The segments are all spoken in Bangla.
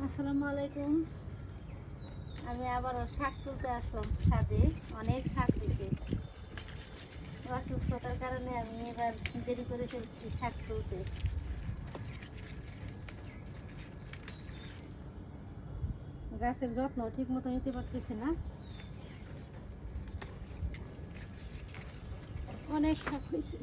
আসসালামু আলাইকুম। আমি আবারও শাক তুলতে আসলাম ছাদে। অনেক শাক হয়েছে। অসুস্থতার কারণে আমি এবার দেরি করে ফেলছি শাক তুলতে। গাছের যত্ন ঠিক মতো নিতে পারতেছি না। অনেক শাক হয়েছে।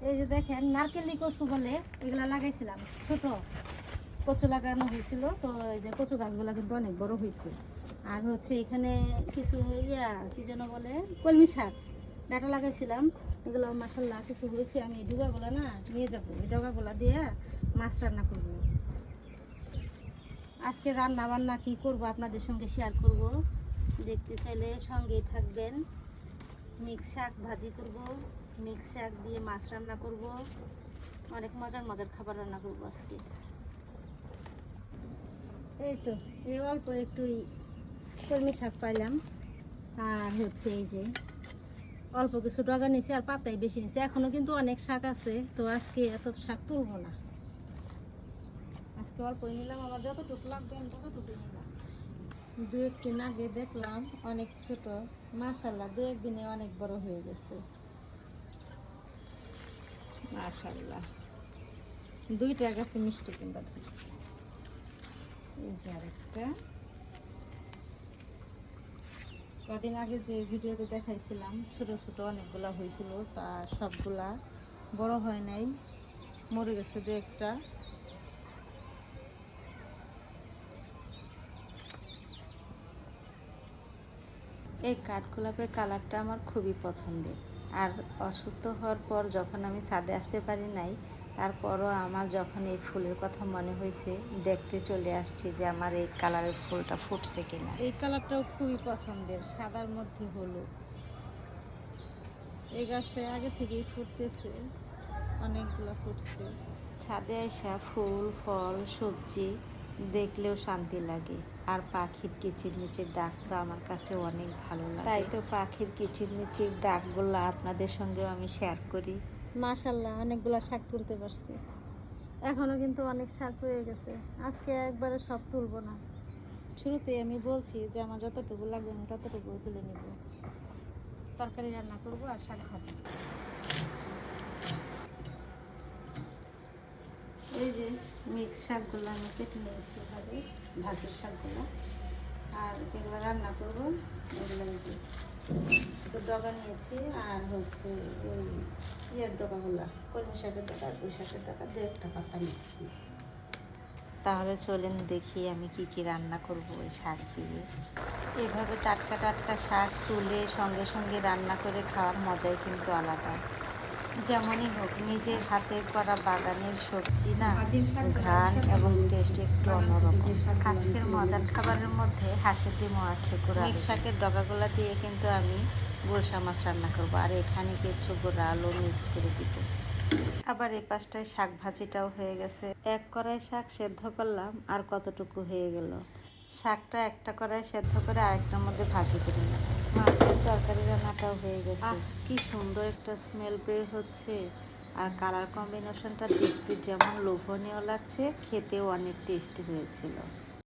এই যে দেখেন, নারকেলি কচু বলে, এগুলা লাগাইছিলাম। ছোট কচু লাগানো হয়েছিল, তো এই যে কচু গাছগুলা কিন্তু অনেক বড় হয়েছে। আর হচ্ছে এখানে কিছু কি যেন বলে, কলমি শাক ডাটা লাগাইছিলাম। এগুলো মাসাল্লাহ কিছু হয়েছে। আমি এই ডুগাগুলা না নিয়ে যাবো, এই ডগাগুলা দিয়ে মাছ রান্না করব। আজকে রান্না বান্না কি করব আপনাদের সঙ্গে শেয়ার করব। দেখতে চাইলে সঙ্গেই থাকবেন। মিক্স শাক ভাজি করব, মিক্স শাক দিয়ে মাছ রান্না করব। অনেক মজার মজার খাবার রান্না করব আজকে। এই তো এই অল্প একটু কলমি শাক পাইলাম। আর হচ্ছে এই যে অল্প কিছু ডগা নিয়েছি, আর পাতাই বেশি নিয়েছি। এখনো কিন্তু অনেক শাক আছে, তো আজকে এত শাক তুলবো না। আজকে অল্পই নিলাম, আমার যতটুকু লাগবে আমি ততটুকুই নিলাম। দু একদিন আগে দেখলাম অনেক ছোট, মাশাল্লাহ দু একদিনে অনেক বড় হয়ে গেছে। মাশাল্লাহ দুইটা গাছে মিষ্টি কুমড়া ধরছে। এই যে আরেকটা। কদিন আগে যে ভিডিওতে দেখাইছিলাম ছোট ছোট অনেকগুলা হয়েছিল, তা সবগুলা বড় হয় নাই, মরে গেছে দু একটা। এই কাঠগোলাপের কালারটা আমার খুবই পছন্দের। আর অসুস্থ হওয়ার পর যখন আমি ছাদে আসতে পারি নাই, তারপরও আমার যখন এই ফুলের কথা মনে হয়েছে, দেখতে চলে আসছি যে আমার এই কালারের ফুলটা ফুটছে কিনা। এই কালারটাও খুবই পছন্দের, সাদার মধ্যে হলুদ। এই গাছটা আগে থেকেই ফুটতেছে, অনেকগুলো ফুটছে। ছাদে আসা ফুল ফল সবজি দেখলেও শান্তি লাগে। আর পাখির কিচিরমিচির ডাক তো আমার কাছে অনেক ভালো লাগে, তাই তো পাখির কিচিরমিচির ডাকগুলো আপনাদের সঙ্গেও আমি শেয়ার করি। মাশাল্লাহ অনেকগুলো শাক তুলতে পারছি। এখনো কিন্তু অনেক শাক রয়ে গেছে। আজকে একবারে সব তুলবো না। শুরুতে আমি বলছি যে আমার যতটুকু লাগবে আমি ততটুকু তুলে নিব। তরকারি রান্না করবো আর শাক ভাজি। এই যে মিক্স শাকগুলো আমি কেটে নিয়েছি এভাবে, ভাজির শাকগুলো। আর যেগুলো রান্না করবো এগুলো একটু ডগা নিয়েছি। আর হচ্ছে ওই ডগাগুলো, কলমি শাকের ডগা, পুঁই শাকের ডগা, দু একটা পাতা মিক্স দিয়েছি। তাহলে চলেন দেখি আমি কি কি রান্না করব ওই শাক দিয়ে। এভাবে টাটকা টাটকা শাক তুলে সঙ্গে সঙ্গে রান্না করে খাওয়ার মজাই কিন্তু আলাদা। যেমনই হোক, নিজের হাতে করা বাগানের সবজি না, ঘ্রাণ এবং টেস্ট একটু অন্যরকম। আজকের মজার খাবারের মধ্যে হাঁসের ডিমও আছে। মিক্স শাকের ডগাগুলা দিয়ে কিন্তু আমি গুলশা মাছ রান্না করবো, আর এখানে কিছু গোড়া আলু মিক্স করে দিব। আবার এই পাশটায় শাক ভাজিটাও হয়ে গেছে। এক কড়াই শাক সেদ্ধ করলাম, আর কতটুকু হয়ে গেল। শাকটা একটা কড়াই সেদ্ধ করে আরেকটার মধ্যে ভাজি করে নিলাম। মাছের তরকারি রান্নাটাও হয়ে গেছে। কি সুন্দর একটা স্মেল বের হচ্ছে, আর কালার কম্বিনেশনটা দেখতে যেমন লোভনীয় লাগছে, খেতেও অনেক টেস্টি হয়েছিল।